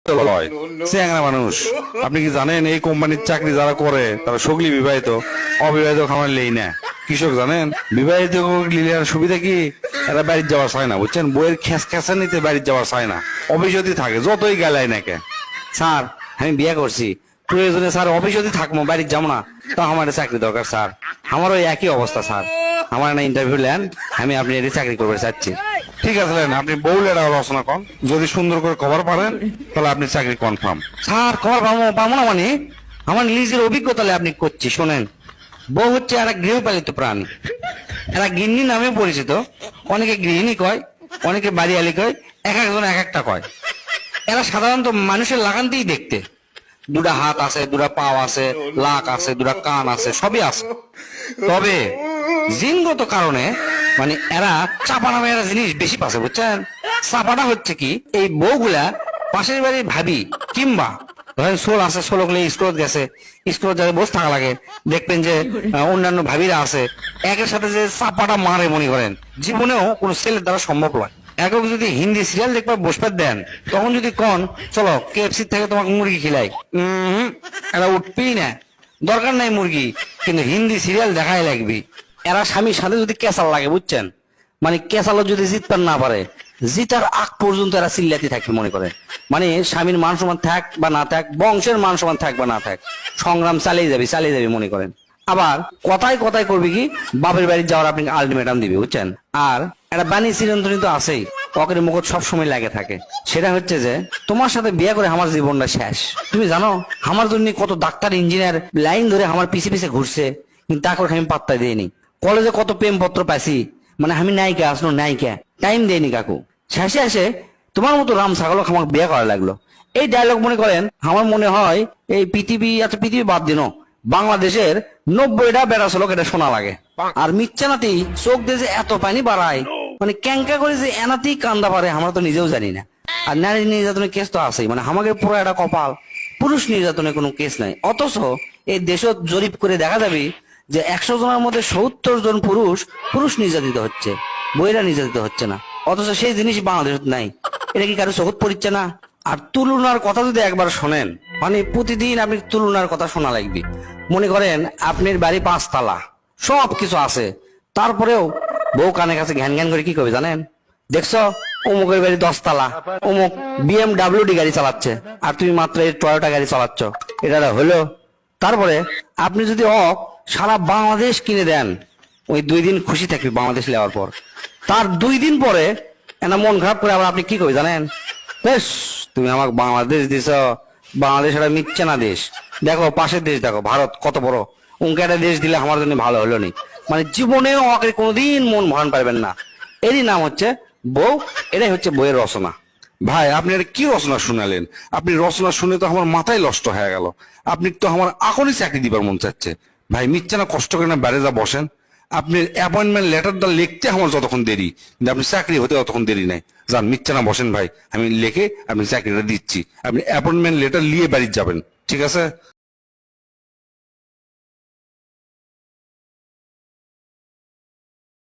লয় চ্যাংরা মানুষ। আপনি কি জানেন এই কোম্পানির চাকরি যারা করে তারা সগলি বিবাহিত, অবিবাহিত খামার লেই না কৃষক জানেন। বিবাহিত লিলিয়ার সুবিধা কি, এরা বাড়ির যাওয়া চায় না বুঝছেন, বইয়ের খেসা নিতে বাড়ির যাওয়া চায় না, অফিসতি থাকে যতই গেলাই নাকি। স্যার আমি বিয়ে করছি, প্রয়োজনে স্যার অফিসে থাকবো, বাড়ির যাবো না, তো আমার চাকরি দরকার স্যার। আমারও একই অবস্থা স্যার, আমার না ইন্টারভিউ নেন, আমি আপনি এটি চাকরি করতে চাচ্ছি। ঠিক আছে আপনি বউ লেটা রচনা করেন, যদি সুন্দর করে কভার পারেন তাহলে আপনি চাকরি কনফার্ম। স্যার খবর পাবো না মানে, আমার নিজের অভিজ্ঞতা আপনি করছি শোনেন। বউ হচ্ছে একটা গৃহপালিত প্রাণী, এরা গিন্নি নামে পরিচিত, অনেকে গৃহিণী কয়, অনেকে বাড়িয়ালি কয়, এক একজন এক একটা কয়। এরা সাধারণত মানুষের লাগানতেই দেখতে, দুটা হাত আছে, দুটা পাও আছে, লাক আছে, দুটা কান আছে, সবই আছে। তবে জিনগত কারণে মানে এরা চাপা নামে একটা জিনিস বেশি পাচ্ছে বুঝছেন। চাপাটা হচ্ছে কি, এই বউগুলা পাশের বাড়ির ভাবি কিংবা ধরেন সোল আছে, সোল হলে স্কুলত গেছে, স্কুলত যাতে বসে থাকা লাগে, দেখবেন যে অন্যান্য ভাবিরা আছে, একের সাথে যে চাপাটা মারে মনে করেন জীবনেও কোনো ছেলের দ্বারা সম্ভব নয়। একক যদি হিন্দি সিরিয়াল দেখবার বসবে দেন, তখন যদি কন চলো কেএফসি থেকে তোমাকে মুরগি খিলাই, এরা উঠবেই না, দরকার নাই মুরগি, কিন্তু হিন্দি সিরিয়াল দেখাই লাগবে। এরা স্বামীর সাথে যদি কেসাল লাগে বুঝছেন, মানে কেসালও যদি জিতবার না পারে, জিতার আগ পর্যন্ত এরা চিল্লাতে থাকবে মনে করে। মানে স্বামীর মান সম্মান থাক বা না থাক, বংশের মান সম্মান থাক বা না থাক, সংগ্রাম চালিয়ে যাবে মনে করেন। আবার কথায় কথায় করবে কি, বাপের বাড়ি যাওয়ার আপনি আলটিমেটাম দিবে বুঝছেন। আর একটা বাণী চিরন্তনী তো আছেই, পকের মুখত সবসময় লাগে থাকে, সেটা হচ্ছে যে তোমার সাথে বিয়ে করে আমার জীবনটা শেষ। তুমি জানো আমার জন্য কত ডাক্তার ইঞ্জিনিয়ার লাইন ধরে আমার পিছে পিছে ঘুরছে, কিন্তু তারপর আমি পাত্তা দিইনি। কলেজে কত প্রেমপত্র পাইছি, মানে আমি নায়িকা আসলো নায়িকা, টাইম দেয়নি কাকু। শেষে আসে তোমার মতো রাম ছাগলক আমার বিয়ে করা লাগলো। এই ডায়লগ মনে করেন আমার মনে হয় এই পৃথিবী, আচ্ছা পৃথিবী বাদ দিন, বাংলাদেশের 90টা বেড়াছ লোক এটা শোনা লাগে। আর মিচ্ছানাতেই চোখ দিয়ে যে এত পানি বাড়ায়, মানে ক্যাঙ্কা করে যে এনাতেই কান্দা পারে আমরা তো নিজেও জানি না। আর নারী নির্যাতনের কেস তো আছেই, মানে আমাকে পুরো একটা কপাল, পুরুষ নির্যাতনের কোনো কেস নাই। অথচ এই দেশত জরিপ করে দেখা যাবে যে 100 জনের মধ্যে 70 জন পুরুষ নির্যাতিত হচ্ছে, বইরা নির্যাতিত হচ্ছে না। অথচ সেই জিনিস বাংলাদেশত নাই। এটা কি কারো চোখত পড়ছে না? আর তুলনার কথা যদি একবার শোনেন, মানে প্রতিদিন আপনি তুলনার কথা শোনা লাগবে। মনে করেন আপনার বাড়ি 5 তালা, সব কিছু আছে, তারপরেও বউ কানে কাছে ঘ্যান ঘ্যান করে কি করবে জানেন? দেখছো অমুকের বাড়ি 10 তালা, অমুক BMW গাড়ি চালাচ্ছে, আর তুমি মাত্র এই টয়োটা গাড়ি চালাচ্ছ, এটা হলো? তারপরে আপনি যদি সারা বাংলাদেশ কিনে দেন, ওই 2 দিন খুশি থাকবে বাংলাদেশ নেওয়ার পর, তার 2 দিন পরে এনা মন খারাপ করে আবার আপনি কি করবে জানেন? বেশ তুমি আমাকে বাংলাদেশ দিছ, বাংলাদেশ একটা মিথ্যা না দেশ, দেখো পাশের দেশ দেখো ভারত কত বড়, উনকে একটা দেশ দিলে আমার জন্য ভালো হলো নি। মানে জীবনেও আমাকে কোনোদিন মন ভরান পারবেন না। এরই নাম হচ্ছে বউ, এটাই হচ্ছে বইয়ের রচনা। ভাই আপনি এটা কি রচনা শুনালেন? আপনি রচনা শুনে তো আমার মাথায় নষ্ট হয়ে গেল। আপনি তো আমার এখনই চাকরি দিবার মন চাচ্ছে। ভাই মিথ্যা না, কষ্ট করে না বাইরে যা বসেন, আপনি অ্যাপয়েন্টমেন্ট লেটারটা লিখতে আমার যতক্ষণ দেরি, কিন্তু আপনি চাকরি হতে ততক্ষণ দেরি নাই। যান মিথ্যা না বসেন ভাই, আমি লিখে আপনি চাকরিটা দিচ্ছি, আপনি অ্যাপয়েন্টমেন্ট লেটার নিয়ে বাড়ি যাবেন, ঠিক আছে?